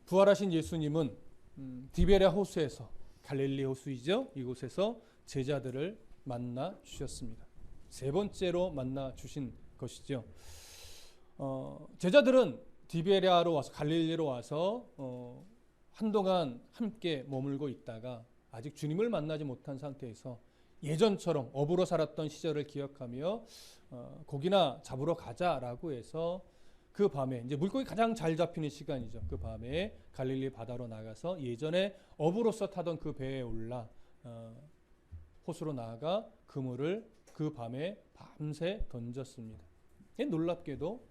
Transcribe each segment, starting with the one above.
부활하신 예수님은 디베랴 호수에서, 갈릴리 호수이죠, 이곳에서 제자들을 만나 주셨습니다. 세 번째로 만나 주신 것이죠. 제자들은 디베랴로 와서, 갈릴리로 와서 한동안 함께 머물고 있다가 아직 주님을 만나지 못한 상태에서 예전처럼 어부로 살았던 시절을 기억하며 고기나 잡으러 가자라고 해서 그 밤에, 이제 물고기 가장 잘 잡히는 시간이죠. 그 밤에 갈릴리 바다로 나가서 예전에 어부로서 타던 그 배에 올라 호수로 나아가 그물을 그 밤에 밤새 던졌습니다. 놀랍게도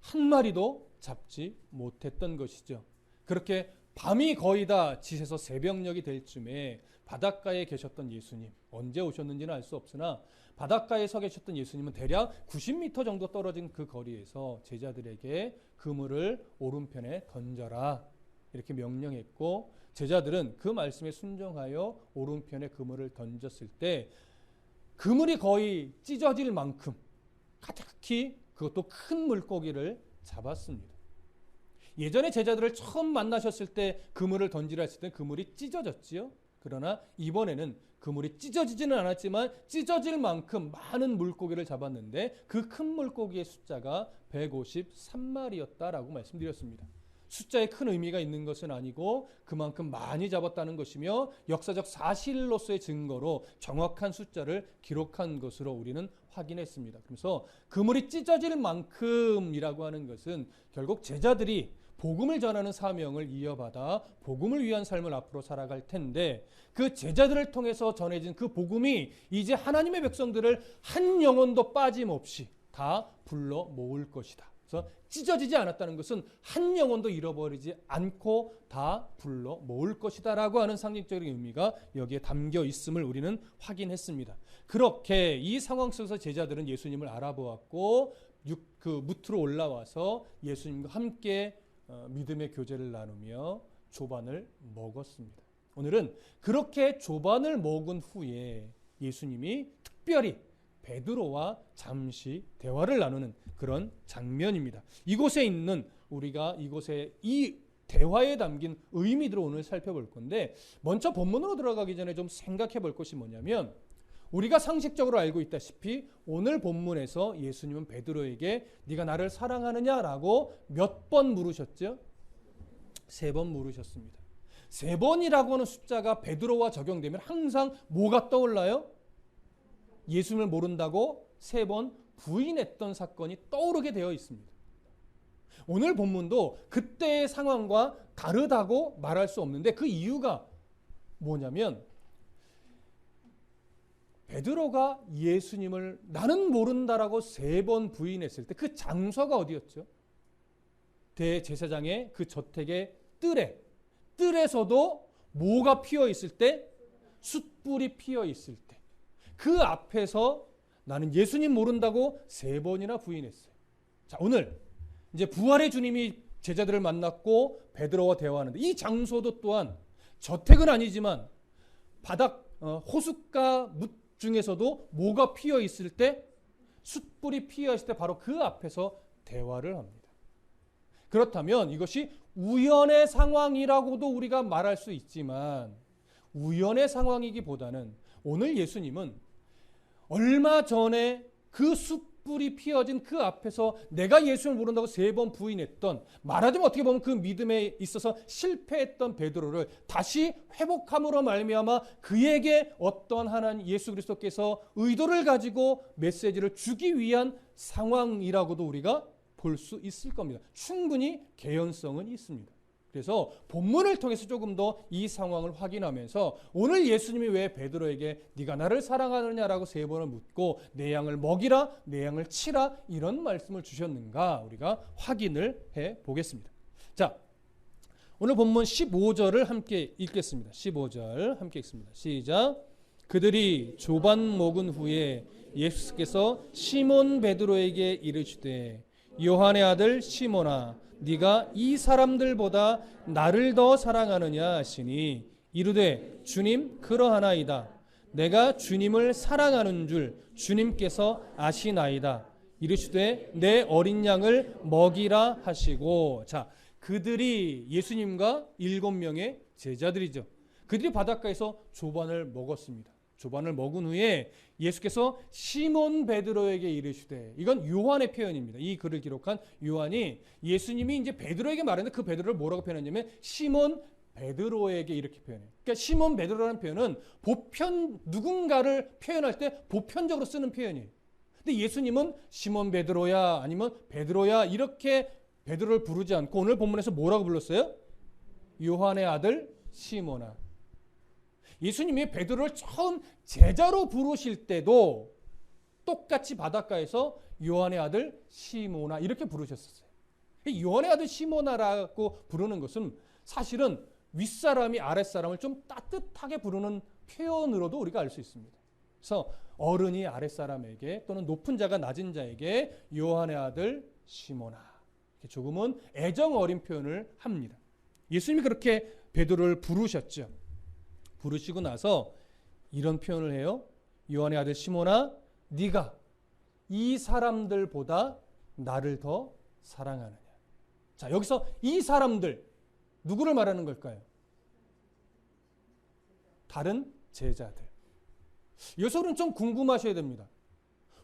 한 마리도 잡지 못했던 것이죠. 그렇게 밤이 거의 다 지새서 새벽녘이 될 쯤에 바닷가에 계셨던 예수님, 언제 오셨는지는 알 수 없으나 바닷가에 서 계셨던 예수님은 대략 90m 정도 떨어진 그 거리에서 제자들에게 그물을 오른편에 던져라 이렇게 명령했고, 제자들은 그 말씀에 순종하여 오른편에 그물을 던졌을 때 그물이 거의 찢어질 만큼 가득히, 그것도 큰 물고기를 잡았습니다. 예전에 제자들을 처음 만나셨을 때 그물을 던지라 했을 때 그물이 찢어졌지요. 그러나 이번에는 그물이 찢어지지는 않았지만 찢어질 만큼 많은 물고기를 잡았는데 그 큰 물고기의 숫자가 153마리였다라고 말씀드렸습니다. 숫자에 큰 의미가 있는 것은 아니고 그만큼 많이 잡았다는 것이며 역사적 사실로서의 증거로 정확한 숫자를 기록한 것으로 우리는 확인했습니다. 그래서 그물이 찢어질 만큼이라고 하는 것은 결국 제자들이 복음을 전하는 사명을 이어받아 복음을 위한 삶을 앞으로 살아갈 텐데, 그 제자들을 통해서 전해진 그 복음이 이제 하나님의 백성들을 한 영혼도 빠짐없이 다 불러 모을 것이다. 그래서 찢어지지 않았다는 것은 한 영혼도 잃어버리지 않고 다 불러 모을 것이다 라고 하는 상징적인 의미가 여기에 담겨 있음을 우리는 확인했습니다. 그렇게 이 상황 속에서 제자들은 예수님을 알아보았고 그 무트로 올라와서 예수님과 함께 믿음의 교제를 나누며 조반을 먹었습니다. 오늘은 그렇게 조반을 먹은 후에 예수님이 특별히 베드로와 잠시 대화를 나누는 그런 장면입니다. 이곳에 있는, 우리가 이곳에 이 대화에 담긴 의미들을 오늘 살펴볼 건데, 먼저 본문으로 들어가기 전에 좀 생각해 볼 것이 뭐냐면, 우리가 상식적으로 알고 있다시피 오늘 본문에서 예수님은 베드로에게 네가 나를 사랑하느냐라고 몇 번 물으셨죠? 3번 물으셨습니다. 3번이라고 하는 숫자가 베드로와 적용되면 항상 뭐가 떠올라요? 예수님을 모른다고 3번 부인했던 사건이 떠오르게 되어 있습니다. 오늘 본문도 그때의 상황과 다르다고 말할 수 없는데, 그 이유가 뭐냐면 베드로가 예수님을 나는 모른다라고 3번 부인했을 때 그 장소가 어디였죠? 대제사장의 그 저택의 뜰에서도 뭐가 피어 있을 때? 숯불이 피어 있을 때. 그 앞에서 나는 예수님 모른다고 3번이나 부인했어요. 자, 오늘 이제 부활의 주님이 제자들을 만났고 베드로와 대화하는데, 이 장소도 또한 저택은 아니지만 바닥 호숫가 무 중에서도 뭐가 피어 있을 때? 숯불이 피어 있을 때 바로 그 앞에서 대화를 합니다. 그렇다면 이것이 우연의 상황이라고도 우리가 말할 수 있지만, 우연의 상황이기보다는 오늘 예수님은 얼마 전에 그 숯불이 피어진 그 앞에서 내가 예수를 모른다고 3번 부인했던, 말하자면 어떻게 보면 그 믿음에 있어서 실패했던 베드로를 다시 회복함으로 말미암아 그에게 어떤 하나님 예수 그리스도께서 의도를 가지고 메시지를 주기 위한 상황이라고도 우리가 볼 수 있을 겁니다. 충분히 개연성은 있습니다. 그래서 본문을 통해서 조금 더 이 상황을 확인하면서 오늘 예수님이 왜 베드로에게 네가 나를 사랑하느냐라고 3번을 묻고 내 양을 먹이라, 내 양을 치라 이런 말씀을 주셨는가 우리가 확인을 해 보겠습니다. 자, 오늘 본문 15절을 함께 읽겠습니다. 15절 함께 읽습니다. 시작. 그들이 조반 먹은 후에 예수께서 시몬 베드로에게 이르시되 요한의 아들 시몬아 네가 이 사람들보다 나를 더 사랑하느냐 하시니 이르되 주님 그러하나이다. 내가 주님을 사랑하는 줄 주님께서 아시나이다. 이르시되 내 어린 양을 먹이라 하시고, 자, 그들이 예수님과 7명의 제자들이죠. 그들이 바닷가에서 조반을 먹었습니다. 조반을 먹은 후에 예수께서 시몬 베드로에게 이르시되, 이건 요한의 표현입니다. 이 글을 기록한 요한이 예수님이 이제 베드로에게 말했는데 그 베드로를 뭐라고 표현했냐면 시몬 베드로에게 이렇게 표현해요. 그러니까 시몬 베드로라는 표현은 누군가를 표현할 때 보편적으로 쓰는 표현이에요. 근데 예수님은 시몬 베드로야 아니면 베드로야 이렇게 베드로를 부르지 않고 오늘 본문에서 뭐라고 불렀어요? 요한의 아들 시몬아. 예수님이 베드로를 처음 제자로 부르실 때도 똑같이 바닷가에서 요한의 아들 시몬아 이렇게 부르셨었어요. 요한의 아들 시몬아라고 부르는 것은 사실은 윗사람이 아랫사람을 좀 따뜻하게 부르는 표현으로도 우리가 알 수 있습니다. 그래서 어른이 아랫사람에게 또는 높은 자가 낮은 자에게 요한의 아들 시몬아 조금은 애정 어린 표현을 합니다. 예수님이 그렇게 베드로를 부르셨죠. 부르시고 나서 이런 표현을 해요. 요한의 아들 시몬아, 네가 이 사람들보다 나를 더 사랑하느냐. 자, 여기서 이 사람들 누구를 말하는 걸까요? 다른 제자들. 여기서는 좀 궁금하셔야 됩니다.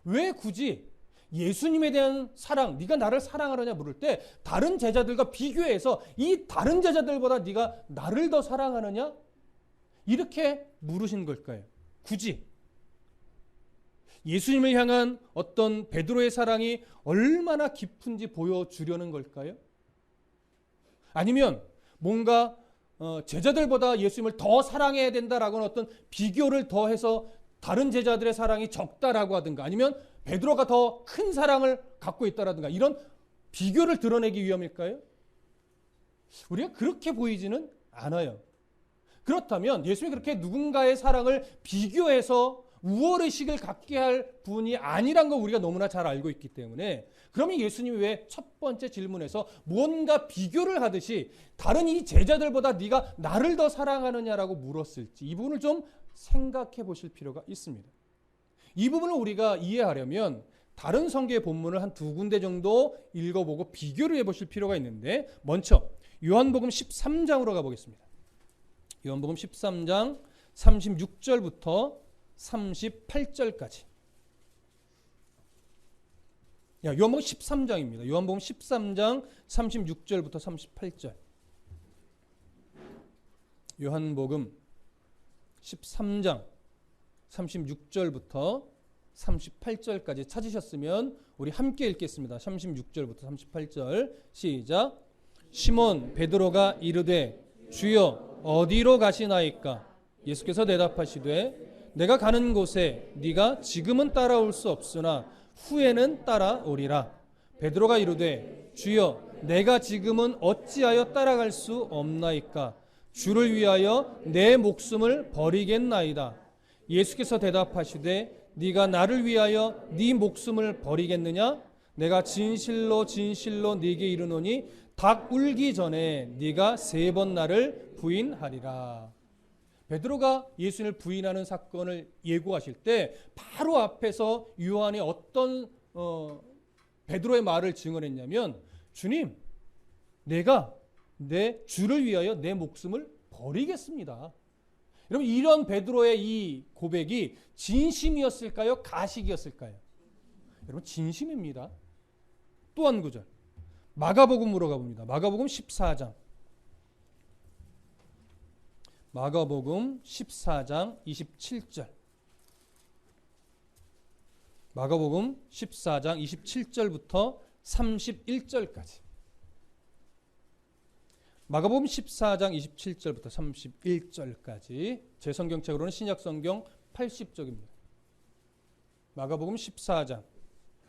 왜 굳이 예수님에 대한 사랑, 네가 나를 사랑하느냐 물을 때 다른 제자들과 비교해서 이 다른 제자들보다 네가 나를 더 사랑하느냐? 이렇게 물으신 걸까요? 굳이 예수님을 향한 어떤 베드로의 사랑이 얼마나 깊은지 보여주려는 걸까요? 아니면 뭔가 제자들보다 예수님을 더 사랑해야 된다라고는 어떤 비교를 더해서 다른 제자들의 사랑이 적다라고 하든가 아니면 베드로가 더 큰 사랑을 갖고 있다라든가 이런 비교를 드러내기 위함일까요? 우리가 그렇게 보이지는 않아요. 그렇다면 예수님이 그렇게 누군가의 사랑을 비교해서 우월의식을 갖게 할 분이 아니란 걸 우리가 너무나 잘 알고 있기 때문에 그러면 예수님이 왜 첫 번째 질문에서 무언가 비교를 하듯이 다른 이 제자들보다 네가 나를 더 사랑하느냐라고 물었을지 이 부분을 좀 생각해 보실 필요가 있습니다. 이 부분을 우리가 이해하려면 다른 성경의 본문을 한 2군데 정도 읽어보고 비교를 해보실 필요가 있는데 먼저 요한복음 13장으로 가보겠습니다. 요한복음 13장 36절부터 38절까지. 요한복음 13장입니다. 요한복음 13장 36절부터 38절. 요한복음 13장 36절부터 38절까지 찾으셨으면 우리 함께 읽겠습니다. 36절부터 38절 시작. 시몬 베드로가 이르되 주여 어디로 가시나이까? 예수께서 대답하시되 내가 가는 곳에 네가 지금은 따라올 수 없으나 후에는 따라오리라. 베드로가 이르되 주여 내가 지금은 어찌하여 따라갈 수 없나이까? 주를 위하여 내 목숨을 버리겠나이다. 예수께서 대답하시되 네가 나를 위하여 네 목숨을 버리겠느냐? 내가 진실로 진실로 네게 이르노니 닭 울기 전에 네가 3번 나를 부인하리라. 베드로가 예수님을 부인하는 사건을 예고하실 때 바로 앞에서 요한이 어떤 베드로의 말을 증언했냐면 주님 내가 내 주를 위하여 내 목숨을 버리겠습니다. 여러분 이런 베드로의 이 고백이 진심이었을까요? 가식이었을까요? 여러분 진심입니다. 또 한 구절 마가복음으로 가봅니다. 마가복음 14장 마가복음 14장 27절 마가복음 14장 27절부터 31절까지 마가복음 14장 27절부터 31절까지 제 성경책으로는 신약성경 80쪽입니다. 마가복음 14장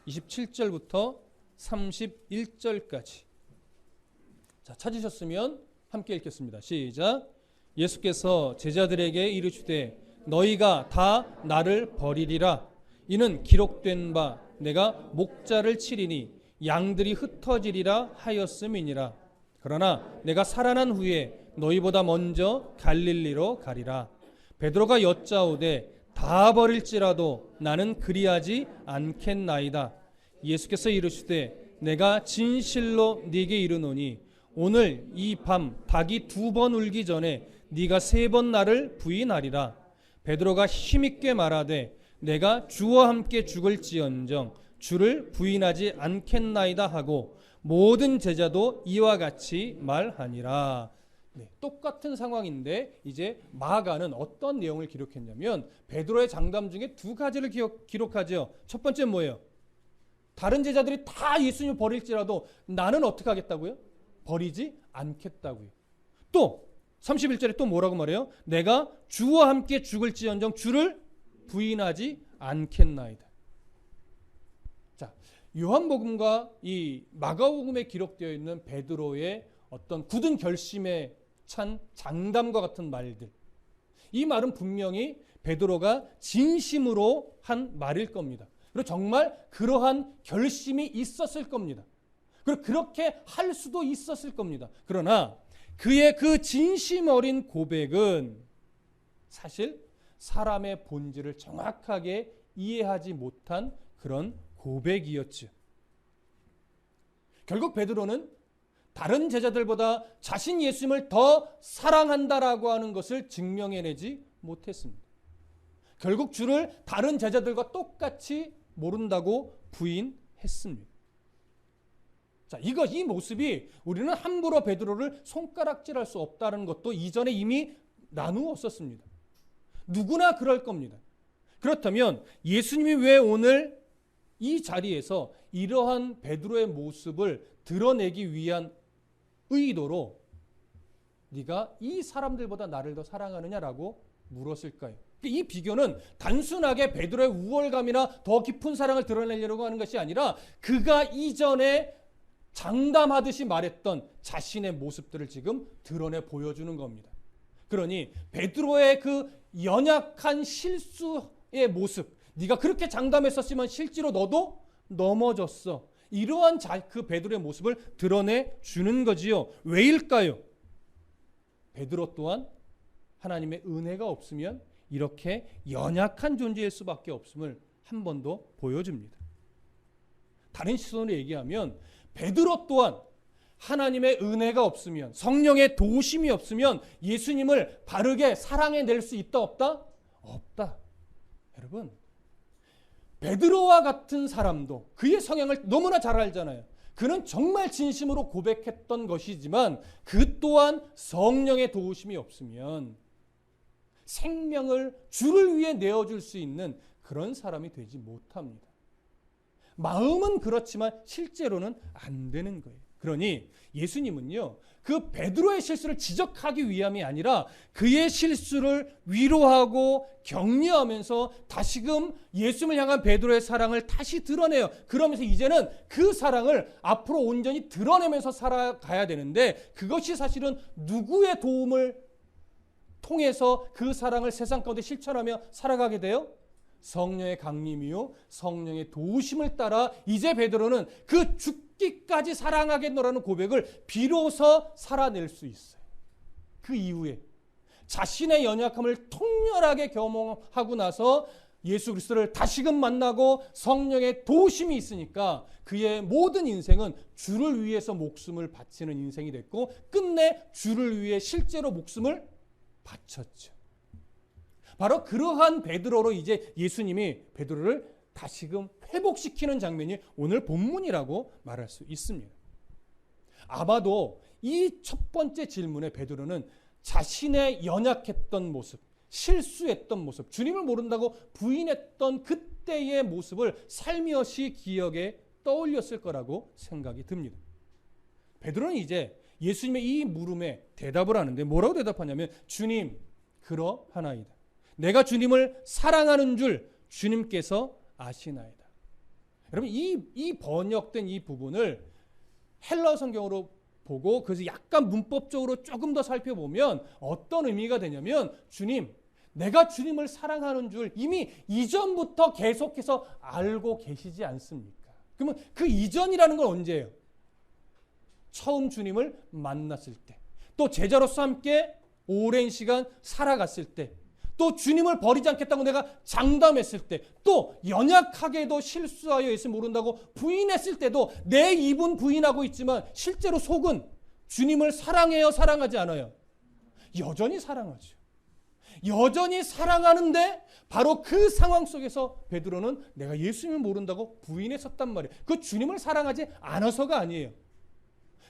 27절부터 31절까지 자, 찾으셨으면 함께 읽겠습니다. 시작. 예수께서 제자들에게 이르시되 너희가 다 나를 버리리라. 이는 기록된 바 내가 목자를 치리니 양들이 흩어지리라 하였음이니라. 그러나 내가 살아난 후에 너희보다 먼저 갈릴리로 가리라. 베드로가 여짜오되 다 버릴지라도 나는 그리하지 않겠나이다. 예수께서 이르시되 내가 진실로 네게 이르노니 오늘 이 밤 닭이 2번 울기 전에 네가 3번 나를 부인하리라. 베드로가 힘있게 말하되 내가 주와 함께 죽을지언정 주를 부인하지 않겠나이다 하고 모든 제자도 이와 같이 말하니라. 네, 똑같은 상황인데 이제 마가는 어떤 내용을 기록했냐면 베드로의 장담 중에 2가지를 기록하죠. 첫 번째는 뭐예요? 다른 제자들이 다 예수님을 버릴지라도 나는 어떻게 하겠다고요? 버리지 않겠다고요. 또 31절에 또 뭐라고 말해요? 내가 주와 함께 죽을지언정 주를 부인하지 않겠나이다. 자, 요한복음과 이 마가복음에 기록되어 있는 베드로의 어떤 굳은 결심에 찬 장담과 같은 말들, 이 말은 분명히 베드로가 진심으로 한 말일 겁니다. 그리고 정말 그러한 결심이 있었을 겁니다. 그리고 그렇게 할 수도 있었을 겁니다. 그러나 그의 그 진심 어린 고백은 사실 사람의 본질을 정확하게 이해하지 못한 그런 고백이었죠. 결국 베드로는 다른 제자들보다 자신 예수님을 더 사랑한다라고 하는 것을 증명해내지 못했습니다. 결국 주를 다른 제자들과 똑같이 모른다고 부인했습니다. 자, 이 모습이 우리는 함부로 베드로를 손가락질할 수 없다는 것도 이전에 이미 나누었었습니다. 누구나 그럴 겁니다. 그렇다면 예수님이 왜 오늘 이 자리에서 이러한 베드로의 모습을 드러내기 위한 의도로 네가 이 사람들보다 나를 더 사랑하느냐라고 물었을까요? 이 비교는 단순하게 베드로의 우월감이나 더 깊은 사랑을 드러내려고 하는 것이 아니라 그가 이전에 장담하듯이 말했던 자신의 모습들을 지금 드러내 보여주는 겁니다. 그러니 베드로의 그 연약한 실수의 모습, 네가 그렇게 장담했었지만 실제로 너도 넘어졌어. 이러한 그 베드로의 모습을 드러내 주는 거지요. 왜일까요? 베드로 또한 하나님의 은혜가 없으면 이렇게 연약한 존재일 수밖에 없음을 한 번 더 보여줍니다. 다른 시선으로 얘기하면 베드로 또한 하나님의 은혜가 없으면, 성령의 도우심이 없으면 예수님을 바르게 사랑해낼 수 있다 없다? 없다. 여러분, 베드로와 같은 사람도 그의 성향을 너무나 잘 알잖아요. 그는 정말 진심으로 고백했던 것이지만 그 또한 성령의 도우심이 없으면 생명을 주를 위해 내어줄 수 있는 그런 사람이 되지 못합니다. 마음은 그렇지만 실제로는 안 되는 거예요. 그러니 예수님은요, 그 베드로의 실수를 지적하기 위함이 아니라 그의 실수를 위로하고 격려하면서 다시금 예수님을 향한 베드로의 사랑을 다시 드러내요. 그러면서 이제는 그 사랑을 앞으로 온전히 드러내면서 살아가야 되는데 그것이 사실은 누구의 도움을 통해서 그 사랑을 세상 가운데 실천하며 살아가게 돼요? 성령의 강림이요 성령의 도우심을 따라 이제 베드로는 그 죽기까지 사랑하겠노라는 고백을 비로소 살아낼 수 있어요. 그 이후에 자신의 연약함을 통렬하게 경험하고 나서 예수 그리스도를 다시금 만나고 성령의 도우심이 있으니까 그의 모든 인생은 주를 위해서 목숨을 바치는 인생이 됐고 끝내 주를 위해 실제로 목숨을 바쳤죠. 바로 그러한 베드로로 이제 예수님이 베드로를 다시금 회복시키는 장면이 오늘 본문이라고 말할 수 있습니다. 아마도 이 첫 번째 질문에 베드로는 자신의 연약했던 모습, 실수했던 모습, 주님을 모른다고 부인했던 그때의 모습을 살며시 기억에 떠올렸을 거라고 생각이 듭니다. 베드로는 이제 예수님의 이 물음에 대답을 하는데 뭐라고 대답하냐면 주님, 그러하나이다. 내가 주님을 사랑하는 줄 주님께서 아시나이다. 여러분 이 번역된 이 부분을 헬라어 성경으로 보고 그래서 약간 문법적으로 조금 더 살펴보면 어떤 의미가 되냐면 주님, 내가 주님을 사랑하는 줄 이미 이전부터 계속해서 알고 계시지 않습니까? 그러면 그 이전이라는 건 언제예요? 처음 주님을 만났을 때, 또 제자로서 함께 오랜 시간 살아갔을 때, 또 주님을 버리지 않겠다고 내가 장담했을 때, 또 연약하게도 실수하여 예수 모른다고 부인했을 때도 내 입은 부인하고 있지만 실제로 속은 주님을 사랑해요, 사랑하지 않아요? 여전히 사랑하죠. 여전히 사랑하는데 바로 그 상황 속에서 베드로는 내가 예수님을 모른다고 부인했었단 말이에요. 그 주님을 사랑하지 않아서가 아니에요.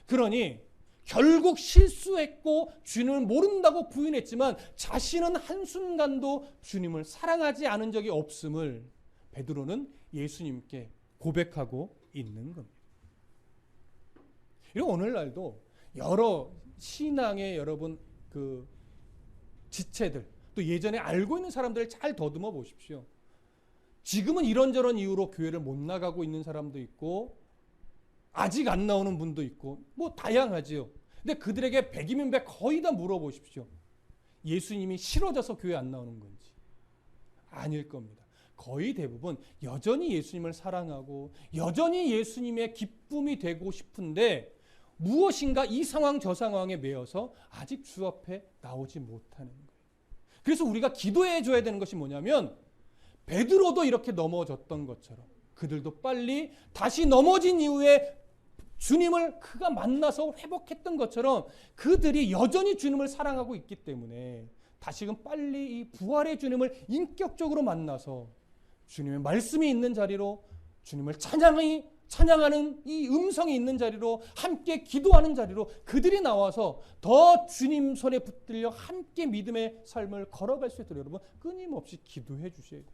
그러니 결국 실수했고 주님을 모른다고 부인했지만 자신은 한순간도 주님을 사랑하지 않은 적이 없음을 베드로는 예수님께 고백하고 있는 겁니다. 그리고 오늘날도 여러 신앙의 여러분 그 지체들 또 예전에 알고 있는 사람들을 잘 더듬어 보십시오. 지금은 이런저런 이유로 교회를 못 나가고 있는 사람도 있고 아직 안 나오는 분도 있고 뭐 다양하지요. 근데 그들에게 100이면 100 거의 다 물어보십시오. 예수님이 싫어져서 교회 안 나오는 건지. 아닐 겁니다. 거의 대부분 여전히 예수님을 사랑하고 여전히 예수님의 기쁨이 되고 싶은데 무엇인가 이 상황 저 상황에 매여서 아직 주 앞에 나오지 못하는 거예요. 그래서 우리가 기도해 줘야 되는 것이 뭐냐면 베드로도 이렇게 넘어졌던 것처럼 그들도 빨리 다시 넘어진 이후에 주님을 그가 만나서 회복했던 것처럼 그들이 여전히 주님을 사랑하고 있기 때문에 다시금 빨리 이 부활의 주님을 인격적으로 만나서 주님의 말씀이 있는 자리로 주님을 찬양하는 이 음성이 있는 자리로 함께 기도하는 자리로 그들이 나와서 더 주님 손에 붙들려 함께 믿음의 삶을 걸어갈 수 있도록 여러분 끊임없이 기도해 주셔야 돼요.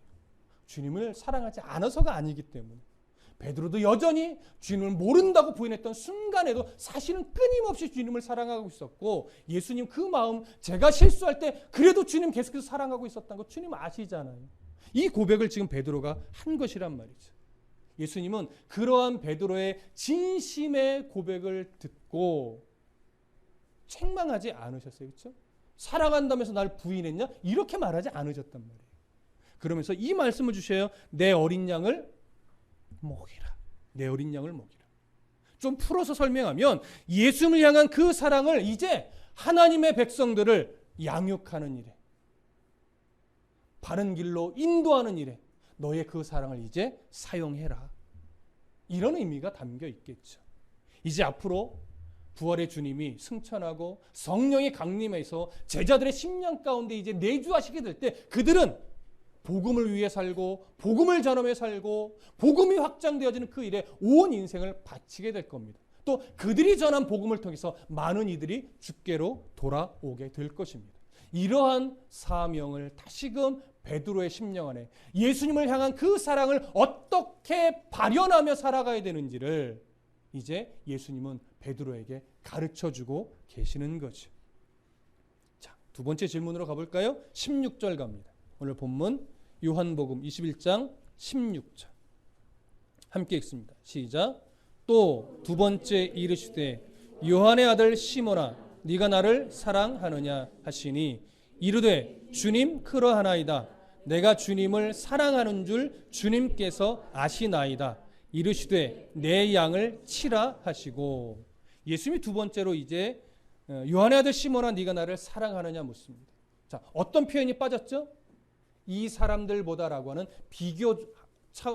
주님을 사랑하지 않아서가 아니기 때문에 베드로도 여전히 주님을 모른다고 부인했던 순간에도 사실은 끊임없이 주님을 사랑하고 있었고 예수님 그 마음 제가 실수할 때 그래도 주님 계속해서 사랑하고 있었다는 거 주님 아시잖아요. 이 고백을 지금 베드로가 한 것이란 말이죠. 예수님은 그러한 베드로의 진심의 고백을 듣고 책망하지 않으셨어요. 그렇죠? 사랑한다면서 날 부인했냐? 이렇게 말하지 않으셨단 말이에요. 그러면서 이 말씀을 주셔요. 내 어린 양을 먹이라. 내 어린 양을 먹이라. 좀 풀어서 설명하면 예수님을 향한 그 사랑을 이제 하나님의 백성들을 양육하는 일에 바른 길로 인도하는 일에 너의 그 사랑을 이제 사용해라. 이런 의미가 담겨 있겠죠. 이제 앞으로 부활의 주님이 승천하고 성령이 강림해서 제자들의 심령 가운데 이제 내주하시게 될 때 그들은 복음을 위해 살고 복음을 전하며 살고 복음이 확장되어지는 그 일에 온 인생을 바치게 될 겁니다. 또 그들이 전한 복음을 통해서 많은 이들이 주께로 돌아오게 될 것입니다. 이러한 사명을 다시금 베드로의 심령 안에 예수님을 향한 그 사랑을 어떻게 발현하며 살아가야 되는지를 이제 예수님은 베드로에게 가르쳐주고 계시는 거죠. 자, 두 번째 질문으로 가볼까요? 16절 갑니다. 오늘 본문 요한복음 21장 16절 함께 읽습니다. 시작. 또 두 번째 이르시되 요한의 아들 시몬아 네가 나를 사랑하느냐 하시니 이르되 주님 그러하나이다. 내가 주님을 사랑하는 줄 주님께서 아시나이다. 이르시되 내 양을 치라 하시고 예수님이 두 번째로 이제 요한의 아들 시몬아 네가 나를 사랑하느냐 묻습니다. 자, 어떤 표현이 빠졌죠? 이 사람들보다라고 하는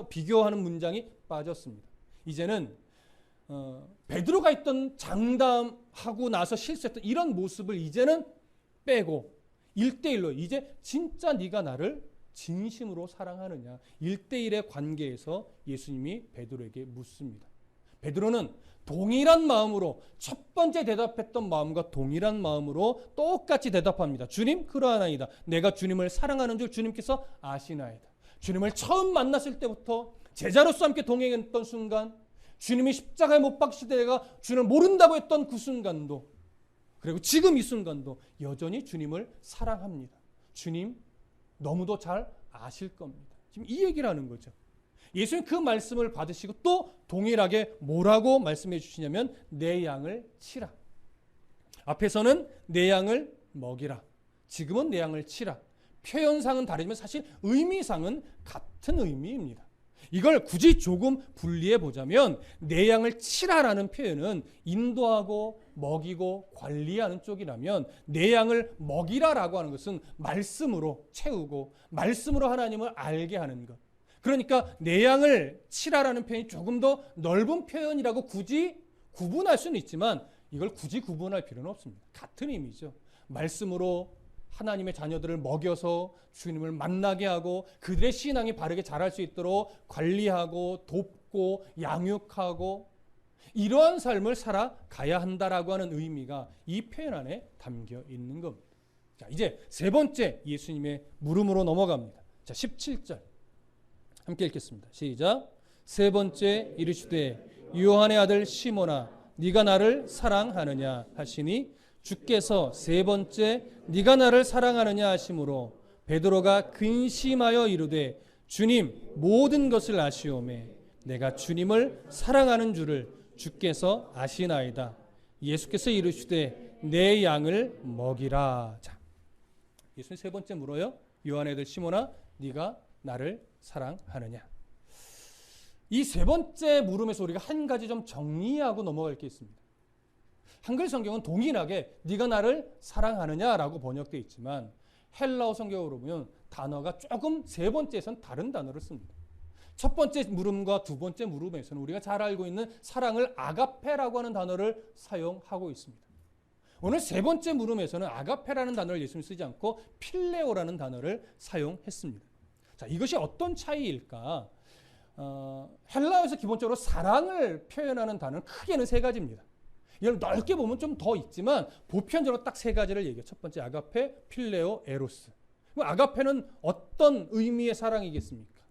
비교하는 문장이 빠졌습니다. 이제는 베드로가 있던 장담하고 나서 실수했던 이런 모습을 이제는 빼고 1대1로 이제 진짜 네가 나를 진심으로 사랑하느냐 1대1의 관계에서 예수님이 베드로에게 묻습니다. 베드로는 동일한 마음으로 첫 번째 대답했던 마음과 동일한 마음으로 똑같이 대답합니다. 주님 그러하나이다. 내가 주님을 사랑하는 줄 주님께서 아시나이다. 주님을 처음 만났을 때부터 제자로서 함께 동행했던 순간 주님이 십자가에 못 박히실 때 내가 주님을 모른다고 했던 그 순간도 그리고 지금 이 순간도 여전히 주님을 사랑합니다. 주님 너무도 잘 아실 겁니다. 지금 이 얘기를 하는 거죠. 예수님 그 말씀을 받으시고 또 동일하게 뭐라고 말씀해 주시냐면 내 양을 치라. 앞에서는 내 양을 먹이라. 지금은 내 양을 치라. 표현상은 다르지만 사실 의미상은 같은 의미입니다. 이걸 굳이 조금 분리해 보자면 내 양을 치라라는 표현은 인도하고 먹이고 관리하는 쪽이라면 내 양을 먹이라라고 하는 것은 말씀으로 채우고 말씀으로 하나님을 알게 하는 것. 그러니까 내 양을 치라라는 표현이 조금 더 넓은 표현이라고 굳이 구분할 수는 있지만 이걸 굳이 구분할 필요는 없습니다. 같은 의미죠. 말씀으로 하나님의 자녀들을 먹여서 주님을 만나게 하고 그들의 신앙이 바르게 자랄 수 있도록 관리하고 돕고 양육하고 이러한 삶을 살아가야 한다라고 하는 의미가 이 표현 안에 담겨 있는 겁니다. 자, 이제 세 번째 예수님의 물음으로 넘어갑니다. 자, 17절 함께 읽겠습니다. 시작. 세 번째 이르시되 요한의 아들 시몬아 네가 나를 사랑하느냐 하시니 주께서 세 번째 네가 나를 사랑하느냐 하심으로 베드로가 근심하여 이르되 주님 모든 것을 아시오매 내가 주님을 사랑하는 줄을 주께서 아시나이다. 예수께서 이르시되 내 양을 먹이라. 자, 예수님 세 번째 물어요. 요한의 아들 시몬아 네가 나를 사랑하느냐. 이 세 번째 물음에서 우리가 한 가지 좀 정리하고 넘어갈 게 있습니다. 한글 성경은 동일하게 네가 나를 사랑하느냐라고 번역되어 있지만 헬라어 성경으로 보면 단어가 조금 세 번째에서는 다른 단어를 씁니다. 첫 번째 물음과 두 번째 물음에서는 우리가 잘 알고 있는 사랑을 아가페라고 하는 단어를 사용하고 있습니다. 오늘 세 번째 물음에서는 아가페라는 단어를 예수님이 쓰지 않고 필레오라는 단어를 사용했습니다. 자, 이것이 어떤 차이일까? 헬라어에서 기본적으로 사랑을 표현하는 단어는 크게는 세 가지입니다. 이걸 넓게 보면 좀 더 있지만 보편적으로 딱 세 가지를 얘기해요. 첫 번째 아가페, 필레오, 에로스. 아가페는 어떤 의미의 사랑이겠습니까?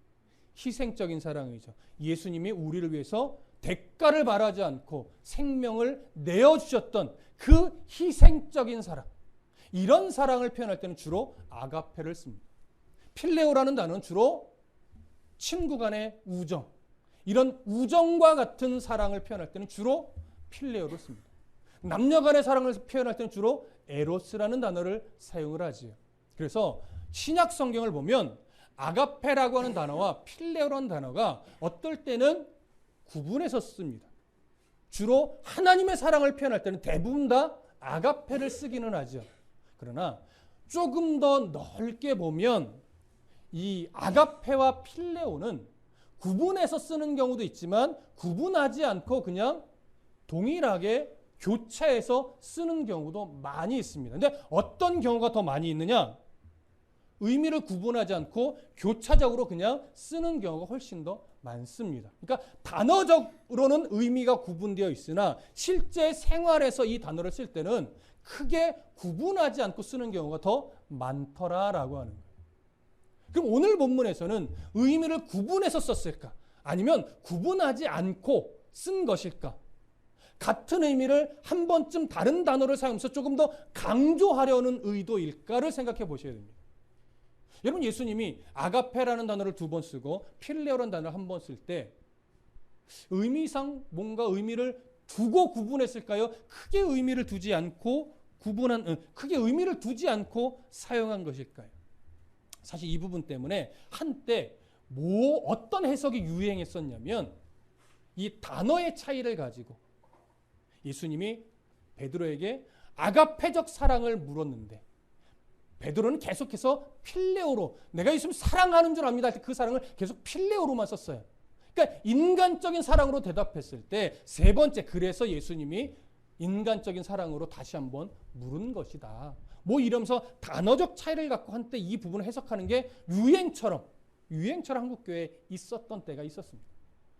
희생적인 사랑이죠. 예수님이 우리를 위해서 대가를 바라지 않고 생명을 내어주셨던 그 희생적인 사랑. 이런 사랑을 표현할 때는 주로 아가페를 씁니다. 필레오라는 단어는 주로 친구 간의 우정, 이런 우정과 같은 사랑을 표현할 때는 주로 필레오를 씁니다. 남녀 간의 사랑을 표현할 때는 주로 에로스라는 단어를 사용을 하지요. 그래서 신약 성경을 보면 아가페라고 하는 단어와 필레오라는 단어가 어떨 때는 구분해서 씁니다. 주로 하나님의 사랑을 표현할 때는 대부분 다 아가페를 쓰기는 하죠. 그러나 조금 더 넓게 보면 이 아가페와 필레오는 구분해서 쓰는 경우도 있지만 구분하지 않고 그냥 동일하게 교차해서 쓰는 경우도 많이 있습니다. 근데 어떤 경우가 더 많이 있느냐? 의미를 구분하지 않고 교차적으로 그냥 쓰는 경우가 훨씬 더 많습니다. 그러니까 단어적으로는 의미가 구분되어 있으나 실제 생활에서 이 단어를 쓸 때는 크게 구분하지 않고 쓰는 경우가 더 많더라라고 하는 거예요. 그럼 오늘 본문에서는 의미를 구분해서 썼을까? 아니면 구분하지 않고 쓴 것일까? 같은 의미를 한 번쯤 다른 단어를 사용해서 조금 더 강조하려는 의도일까를 생각해 보셔야 됩니다. 여러분, 예수님이 아가페라는 단어를 두 번 쓰고 필레오라는 단어를 한 번 쓸 때 의미상 뭔가 의미를 두고 구분했을까요? 크게 의미를 두지 않고 크게 의미를 두지 않고 사용한 것일까요? 사실 이 부분 때문에 한때 어떤 해석이 유행했었냐면 이 단어의 차이를 가지고 예수님이 베드로에게 아가페적 사랑을 물었는데 베드로는 계속해서 필레오로 내가 예수님 사랑하는 줄 압니다. 그 사랑을 계속 필레오로만 썼어요. 그러니까 인간적인 사랑으로 대답했을 때 세 번째 그래서 예수님이 인간적인 사랑으로 다시 한번 물은 것이다. 이러면서 단어적 차이를 갖고 한때 이 부분을 해석하는 게 유행처럼 한국교회에 있었던 때가 있었습니다.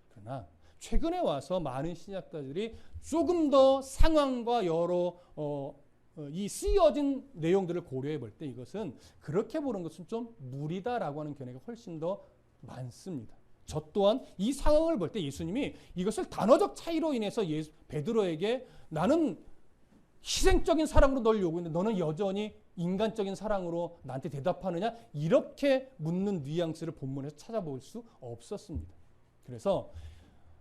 그러나 최근에 와서 많은 신학자들이 조금 더 상황과 여러 이 쓰여진 내용들을 고려해 볼 때 이것은 그렇게 보는 것은 좀 무리다라고 하는 견해가 훨씬 더 많습니다. 저 또한 이 상황을 볼 때 예수님이 이것을 단어적 차이로 인해서 베드로에게 나는 희생적인 사랑으로 널 요구했는데 너는 여전히 인간적인 사랑으로 나한테 대답하느냐? 이렇게 묻는 뉘앙스를 본문에서 찾아볼 수 없었습니다. 그래서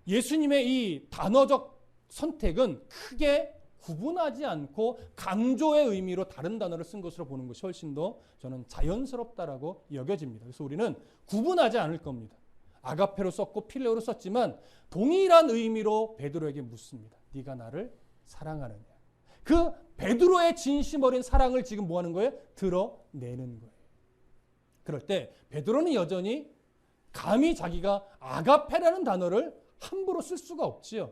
예수님의 이 단어적 선택은 크게 구분하지 않고 강조의 의미로 다른 단어를 쓴 것으로 보는 것이 훨씬 더 저는 자연스럽다라고 여겨집니다. 그래서 우리는 구분하지 않을 겁니다. 아가페로 썼고 필레오로 썼지만 동일한 의미로 베드로에게 묻습니다. 네가 나를 사랑하느냐. 그 베드로의 진심 어린 사랑을 지금 뭐 하는 거예요? 드러내는 거예요. 그럴 때 베드로는 여전히 감히 자기가 아가페라는 단어를 함부로 쓸 수가 없지요.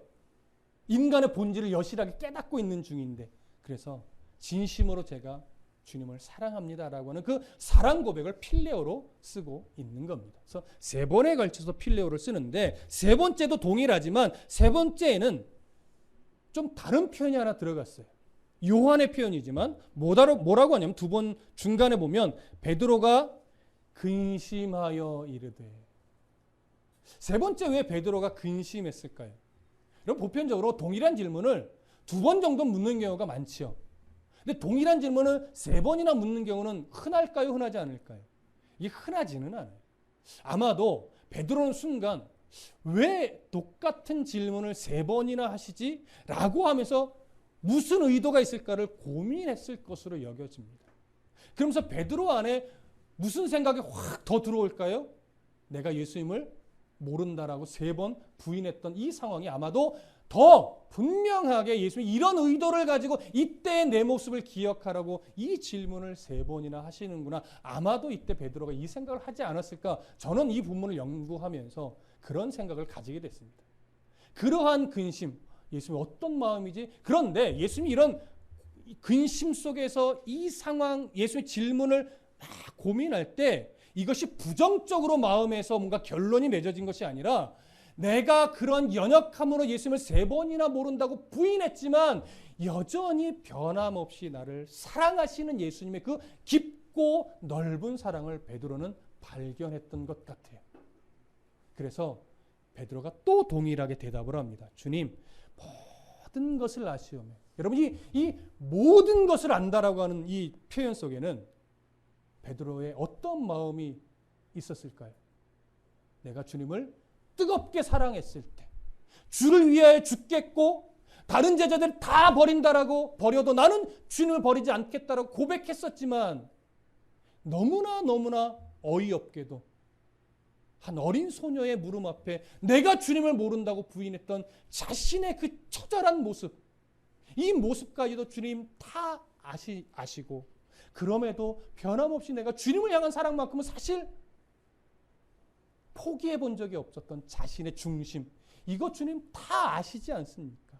인간의 본질을 여실하게 깨닫고 있는 중인데, 그래서 진심으로 제가 주님을 사랑합니다라고 하는 그 사랑 고백을 필레오로 쓰고 있는 겁니다. 그래서 세 번에 걸쳐서 필레오를 쓰는데, 세 번째도 동일하지만 세 번째에는 좀 다른 표현이 하나 들어갔어요. 요한의 표현이지만 뭐라고 하냐면, 두 번 중간에 보면 베드로가 근심하여 이르되. 세 번째 왜 베드로가 근심했을까요? 여러분, 보편적으로 동일한 질문을 두 번 정도 묻는 경우가 많지요. 근데 동일한 질문을 세 번이나 묻는 경우는 흔할까요? 흔하지 않을까요? 이게 흔하지는 않아요. 아마도 베드로는 순간 왜 똑같은 질문을 세 번이나 하시지? 라고 하면서 무슨 의도가 있을까를 고민했을 것으로 여겨집니다. 그러면서 베드로 안에 무슨 생각이 확 더 들어올까요? 내가 예수님을 모른다라고 세 번 부인했던 이 상황이 아마도 더 분명하게 예수님이 이런 의도를 가지고 이때의 내 모습을 기억하라고 이 질문을 세 번이나 하시는구나. 아마도 이때 베드로가 이 생각을 하지 않았을까. 저는 이 본문을 연구하면서 그런 생각을 가지게 됐습니다. 그러한 근심, 예수님이 어떤 마음이지? 그런데 예수님이 이런 근심 속에서 이 상황, 예수님의 질문을 막 고민할 때 이것이 부정적으로 마음에서 뭔가 결론이 맺어진 것이 아니라, 내가 그런 연약함으로 예수님을 세 번이나 모른다고 부인했지만 여전히 변함없이 나를 사랑하시는 예수님의 그 깊고 넓은 사랑을 베드로는 발견했던 것 같아요. 그래서 베드로가 또 동일하게 대답을 합니다. 주님, 모든 것을 아시오매. 여러분, 이 모든 것을 안다라고 하는 이 표현 속에는 베드로의 어떤 마음이 있었을까요? 내가 주님을 뜨겁게 사랑했을 때, 주를 위하여 죽겠고 다른 제자들 다 버린다라고, 버려도 나는 주님을 버리지 않겠다라고 고백했었지만, 너무나 어이없게도 한 어린 소녀의 물음 앞에 내가 주님을 모른다고 부인했던 자신의 그 처절한 모습, 이 모습까지도 주님 다 아시고, 그럼에도 변함없이 내가 주님을 향한 사랑만큼은 사실 포기해 본 적이 없었던 자신의 중심, 이거 주님 다 아시지 않습니까?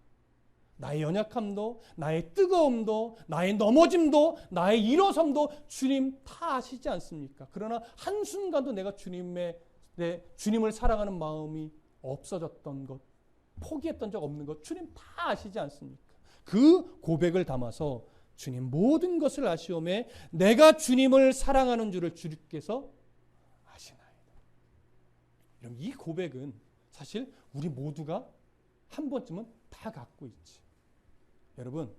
나의 연약함도, 나의 뜨거움도, 나의 넘어짐도, 나의 일어섬도 주님 다 아시지 않습니까? 그러나 한순간도 내가 주님을 사랑하는 마음이 없어졌던 것, 포기했던 적 없는 것 주님 다 아시지 않습니까? 그 고백을 담아서 주님 모든 것을 아시오매 내가 주님을 사랑하는 줄을 주님께서 아시나이다. 이 고백은 사실 우리 모두가 한 번쯤은 다 갖고 있지. 여러분,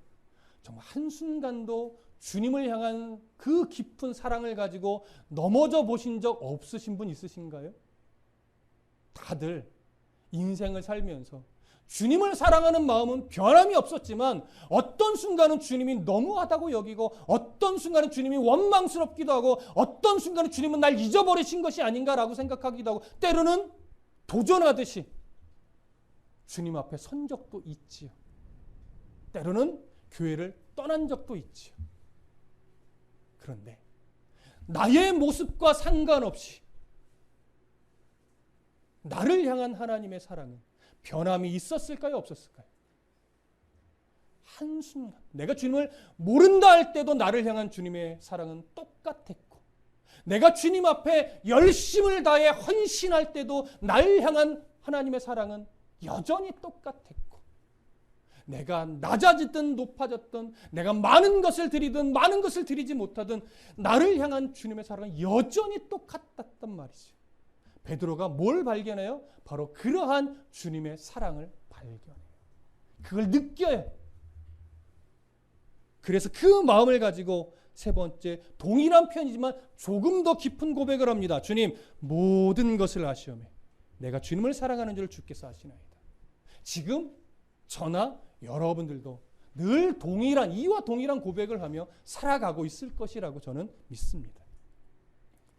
정말 한순간도 주님을 향한 그 깊은 사랑을 가지고 넘어져 보신 적 없으신 분 있으신가요? 다들 인생을 살면서 주님을 사랑하는 마음은 변함이 없었지만, 어떤 순간은 주님이 너무하다고 여기고, 어떤 순간은 주님이 원망스럽기도 하고, 어떤 순간은 주님은 날 잊어버리신 것이 아닌가라고 생각하기도 하고, 때로는 도전하듯이 주님 앞에 선 적도 있지요. 때로는 교회를 떠난 적도 있지요. 그런데 나의 모습과 상관없이 나를 향한 하나님의 사랑은 변함이 있었을까요? 없었을까요? 한순간 내가 주님을 모른다 할 때도 나를 향한 주님의 사랑은 똑같았고, 내가 주님 앞에 열심을 다해 헌신할 때도 나를 향한 하나님의 사랑은 여전히 똑같았고, 내가 낮아지든 높아졌든, 내가 많은 것을 드리든 많은 것을 드리지 못하든 나를 향한 주님의 사랑은 여전히 똑같았단 말이죠. 베드로가 뭘 발견해요? 바로 그러한 주님의 사랑을 발견해요. 그걸 느껴요. 그래서 그 마음을 가지고 세 번째, 동일한 편이지만 조금 더 깊은 고백을 합니다. 주님, 모든 것을 아시오매 내가 주님을 사랑하는 줄 주께서 아시나이다. 지금 저나 여러분들도 늘 이와 동일한 고백을 하며 살아가고 있을 것이라고 저는 믿습니다.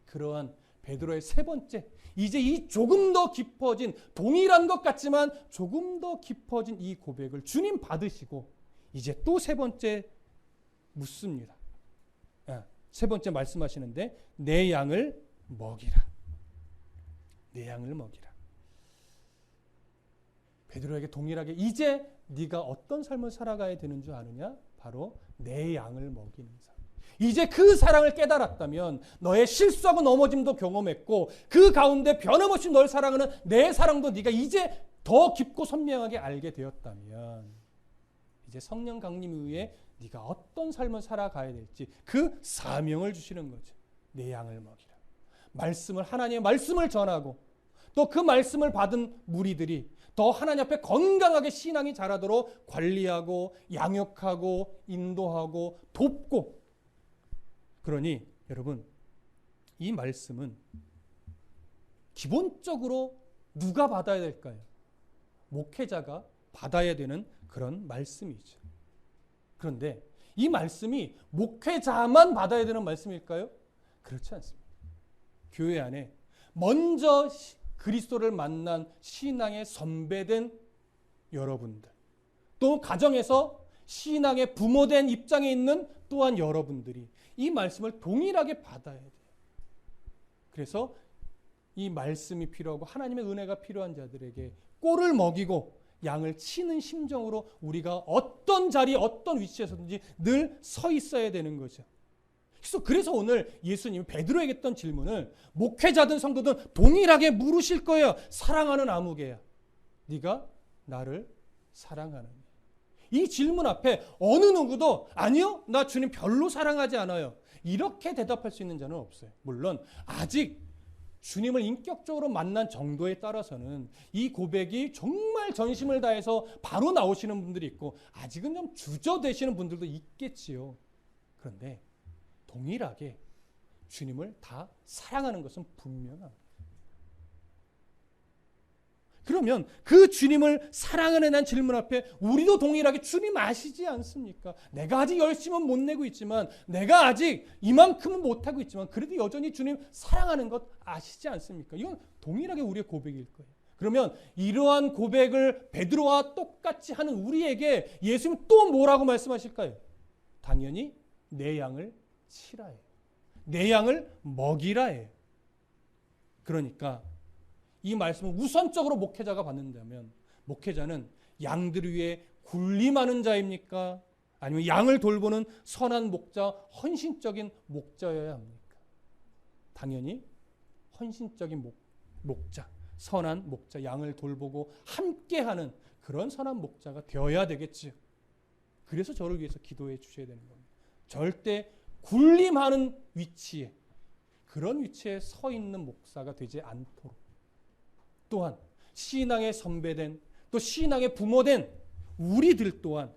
그러한 베드로의 세 번째, 이제 이 조금 더 깊어진, 동일한 것 같지만 조금 더 깊어진 이 고백을 주님 받으시고 이제 또 세 번째 묻습니다. 세 번째 말씀하시는데, 내 양을 먹이라. 내 양을 먹이라. 베드로에게 동일하게 이제 네가 어떤 삶을 살아가야 되는 줄 아느냐? 바로 내 양을 먹이는 삶. 이제 그 사랑을 깨달았다면 너의 실수하고 넘어짐도 경험했고 그 가운데 변함없이 널 사랑하는 내 사랑도 네가 이제 더 깊고 선명하게 알게 되었다면 이제 성령 강림 이후에 네가 어떤 삶을 살아가야 될지 그 사명을 주시는 거죠. 내 양을 먹이라. 말씀을 하나님의 말씀을 전하고 또 그 말씀을 받은 무리들이 더 하나님 앞에 건강하게 신앙이 자라도록 관리하고 양육하고 인도하고 돕고 그러니 여러분 이 말씀은 기본적으로 누가 받아야 될까요? 목회자가 받아야 되는 그런 말씀이죠. 그런데 이 말씀이 목회자만 받아야 되는 말씀일까요? 그렇지 않습니다. 교회 안에 먼저 그리스도를 만난 신앙의 선배된 여러분들, 또 가정에서 신앙의 부모된 입장에 있는 또한 여러분들이 이 말씀을 동일하게 받아야 돼요. 그래서 이 말씀이 필요하고 하나님의 은혜가 필요한 자들에게 꼴을 먹이고 양을 치는 심정으로 우리가 어떤 자리, 어떤 위치에서든지 늘 서 있어야 되는 거죠. 그래서 오늘 예수님이 베드로에게 했던 질문을 목회자든 성도든 동일하게 물으실 거예요. 사랑하는 아무개야, 네가 나를 사랑하느냐? 이 질문 앞에 어느 누구도 아니요, 나 주님 별로 사랑하지 않아요, 이렇게 대답할 수 있는 자는 없어요. 물론 아직 주님을 인격적으로 만난 정도에 따라서는 이 고백이 정말 전심을 다해서 바로 나오시는 분들이 있고 아직은 좀 주저되시는 분들도 있겠지요. 그런데 동일하게 주님을 다 사랑하는 것은 분명합니다. 그러면 그 주님을 사랑하는 한 질문 앞에 우리도 동일하게 주님 아시지 않습니까? 내가 아직 열심은 못 내고 있지만 내가 아직 이만큼은 못하고 있지만 그래도 여전히 주님 사랑하는 것 아시지 않습니까? 이건 동일하게 우리의 고백일 거예요. 그러면 이러한 고백을 베드로와 똑같이 하는 우리에게 예수님 또 뭐라고 말씀하실까요? 당연히 내 양을 치라예요. 내 양을 먹이라예요. 그러니까 이 말씀을 우선적으로 목회자가 받는다면 목회자는 양들 위해 군림하는 자입니까? 아니면 양을 돌보는 선한 목자, 헌신적인 목자여야 합니까? 당연히 헌신적인 목자, 선한 목자, 양을 돌보고 함께하는 그런 선한 목자가 되어야 되겠지요. 그래서 저를 위해서 기도해 주셔야 되는 겁니다. 절대 군림하는 위치에, 그런 위치에 서 있는 목사가 되지 않도록, 또한 신앙의 선배된 또 신앙의 부모된 우리들 또한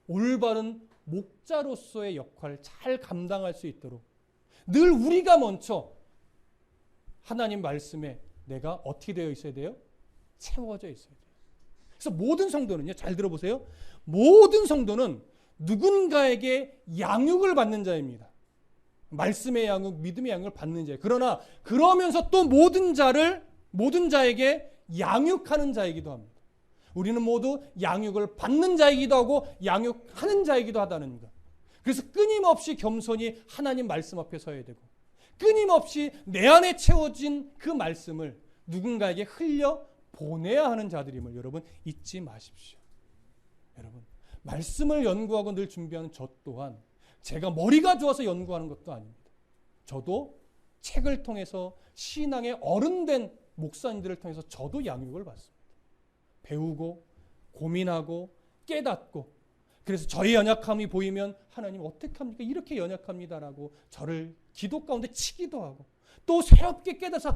올바른 목자로서의 역할을 잘 감당할 수 있도록 늘 우리가 먼저 하나님 말씀에 내가 어떻게 되어 있어야 돼요? 채워져 있어야 돼요. 그래서 모든 성도는요, 잘 들어보세요. 모든 성도는 누군가에게 양육을 받는 자입니다. 말씀의 양육, 믿음의 양육을 받는 자예요. 그러나 그러면서 또 모든 자에게 양육하는 자이기도 합니다. 우리는 모두 양육을 받는 자이기도 하고 양육하는 자이기도 하다는 것. 그래서 끊임없이 겸손히 하나님 말씀 앞에 서야 되고 끊임없이 내 안에 채워진 그 말씀을 누군가에게 흘려 보내야 하는 자들임을 여러분 잊지 마십시오. 여러분, 말씀을 연구하고 늘 준비하는 저 또한 제가 머리가 좋아서 연구하는 것도 아닙니다. 저도 책을 통해서 신앙의 어른된 목사님들을 통해서 저도 양육을 받습니다. 배우고 고민하고 깨닫고, 그래서 저의 연약함이 보이면 하나님 어떻게 합니까? 이렇게 연약합니다라고 저를 기도 가운데 치기도 하고, 또 새롭게 깨닫아서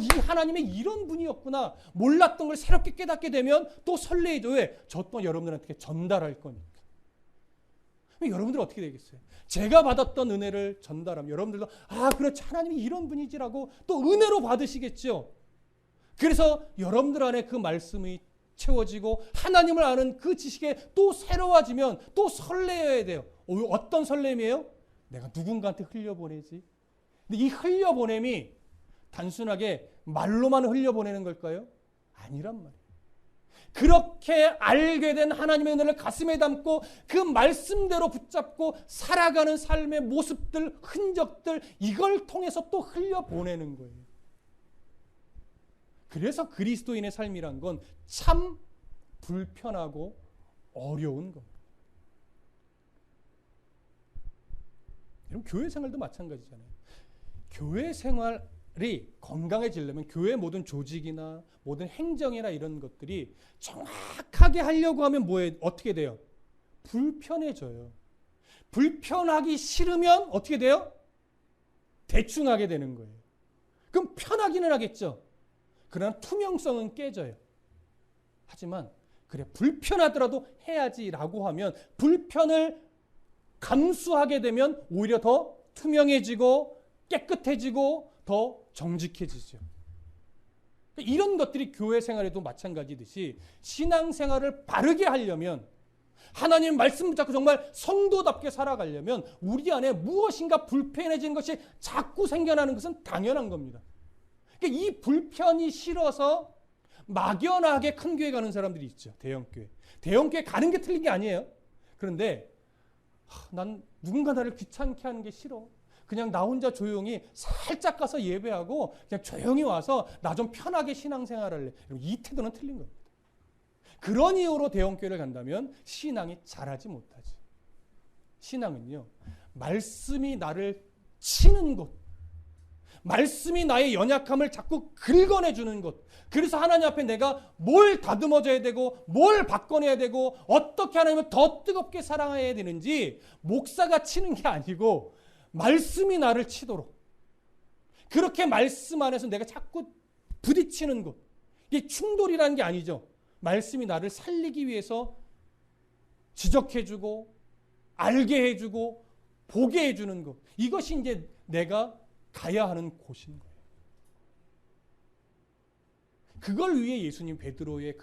이 하나님의 이런 분이었구나, 몰랐던 걸 새롭게 깨닫게 되면 또 설레이죠. 왜? 저 또한 여러분들한테 전달할 거니까. 여러분들 어떻게 되겠어요? 제가 받았던 은혜를 전달하면 여러분들도 그렇지, 하나님이 이런 분이지라고 또 은혜로 받으시겠죠. 그래서 여러분들 안에 그 말씀이 채워지고 하나님을 아는 그 지식에 또 새로워지면 또 설레어야 돼요. 어떤 설렘이에요? 내가 누군가한테 흘려보내지. 근데 이 흘려보냄이 단순하게 말로만 흘려보내는 걸까요? 아니란 말이에요. 그렇게 알게 된 하나님의 은혜를 가슴에 담고 그 말씀대로 붙잡고 살아가는 삶의 모습들, 흔적들, 이걸 통해서 또 흘려보내는 거예요. 그래서 그리스도인의 삶이란 건 참 불편하고 어려운 겁니다. 여러분, 교회 생활도 마찬가지잖아요. 교회 생활이 건강해지려면 교회 모든 조직이나 모든 행정이나 이런 것들이 정확하게 하려고 하면 어떻게 돼요? 불편해져요. 불편하기 싫으면 어떻게 돼요? 대충 하게 되는 거예요. 그럼 편하기는 하겠죠. 그러나 투명성은 깨져요. 하지만 그래, 불편하더라도 해야지라고 하면 불편을 감수하게 되면 오히려 더 투명해지고 깨끗해지고 더 정직해지죠. 이런 것들이 교회 생활에도 마찬가지듯이 신앙생활을 바르게 하려면, 하나님 말씀 붙잡고 정말 성도답게 살아가려면 우리 안에 무엇인가 불편해지는 것이 자꾸 생겨나는 것은 당연한 겁니다. 그러니까 이 불편이 싫어서 막연하게 큰 교회 가는 사람들이 있죠. 대형교회. 대형교회 가는 게 틀린 게 아니에요. 그런데 난 누군가 나를 귀찮게 하는 게 싫어. 그냥 나 혼자 조용히 살짝 가서 예배하고 그냥 조용히 와서 나 좀 편하게 신앙생활할래. 이 태도는 틀린 겁니다. 그런 이유로 대형교회를 간다면 신앙이 자라지 못하지. 신앙은요, 말씀이 나를 치는 곳, 말씀이 나의 연약함을 자꾸 긁어내주는 것. 그래서 하나님 앞에 내가 뭘 다듬어져야 되고 뭘 바꿔내야 되고 어떻게 하나님을 더 뜨겁게 사랑해야 되는지 목사가 치는 게 아니고 말씀이 나를 치도록, 그렇게 말씀 안에서 내가 자꾸 부딪히는 것. 이게 충돌이라는 게 아니죠. 말씀이 나를 살리기 위해서 지적해주고 알게 해주고 보게 해주는 것. 이것이 이제 내가 가야 하는 곳인 거예요. 그걸 위해 예수님 베드로의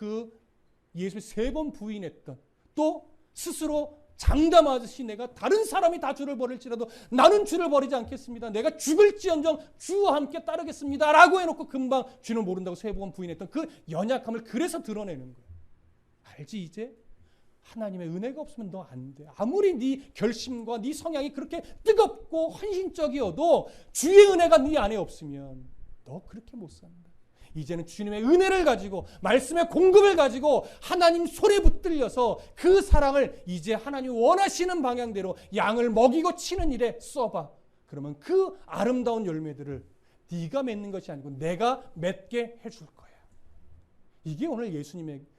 예수를 3번 부인했던, 또 스스로 장담하듯이 내가 다른 사람이 다 주를 버릴지라도 나는 주를 버리지 않겠습니다. 내가 죽을지언정 주와 함께 따르겠습니다. 라고 해놓고 금방 주는 모른다고 3번 부인했던 그 연약함을 그래서 드러내는 거예요. 알지 이제? 하나님의 은혜가 없으면 너 안 돼. 아무리 네 결심과 네 성향이 그렇게 뜨겁고 헌신적이어도 주의 은혜가 네 안에 없으면 너 그렇게 못 산다. 이제는 주님의 은혜를 가지고 말씀의 공급을 가지고 하나님 손에 붙들려서 그 사랑을 이제 하나님 원하시는 방향대로 양을 먹이고 치는 일에 써봐. 그러면 그 아름다운 열매들을 네가 맺는 것이 아니고 내가 맺게 해줄 거야. 이게 오늘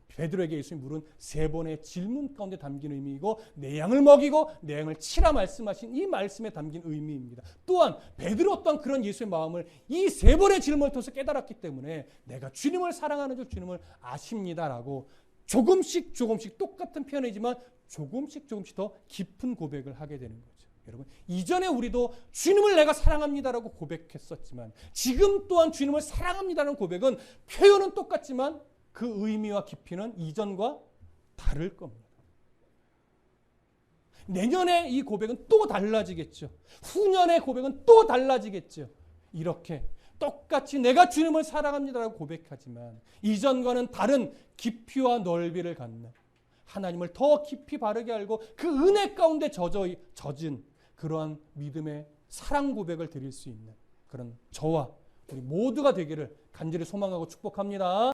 베드로에게 예수님이 물은 3번의 질문 가운데 담긴 의미이고, 내 양을 먹이고 내 양을 치라 말씀하신 이 말씀에 담긴 의미입니다. 또한 베드로 또한 그런 예수의 마음을 이 3번의 질문을 통해서 깨달았기 때문에 내가 주님을 사랑하는 줄 주님을 아십니다라고 조금씩 똑같은 표현이지만 조금씩 더 깊은 고백을 하게 되는 거죠. 여러분, 이전에 우리도 주님을 내가 사랑합니다라고 고백했었지만 지금 또한 주님을 사랑합니다라는 고백은 표현은 똑같지만 그 의미와 깊이는 이전과 다를 겁니다. 내년에 이 고백은 또 달라지겠죠. 후년의 고백은 또 달라지겠죠. 이렇게 똑같이 내가 주님을 사랑합니다라고 고백하지만 이전과는 다른 깊이와 넓이를 갖는, 하나님을 더 깊이 바르게 알고 그 은혜 가운데 젖은 그러한 믿음의 사랑 고백을 드릴 수 있는 그런 저와 우리 모두가 되기를 간절히 소망하고 축복합니다.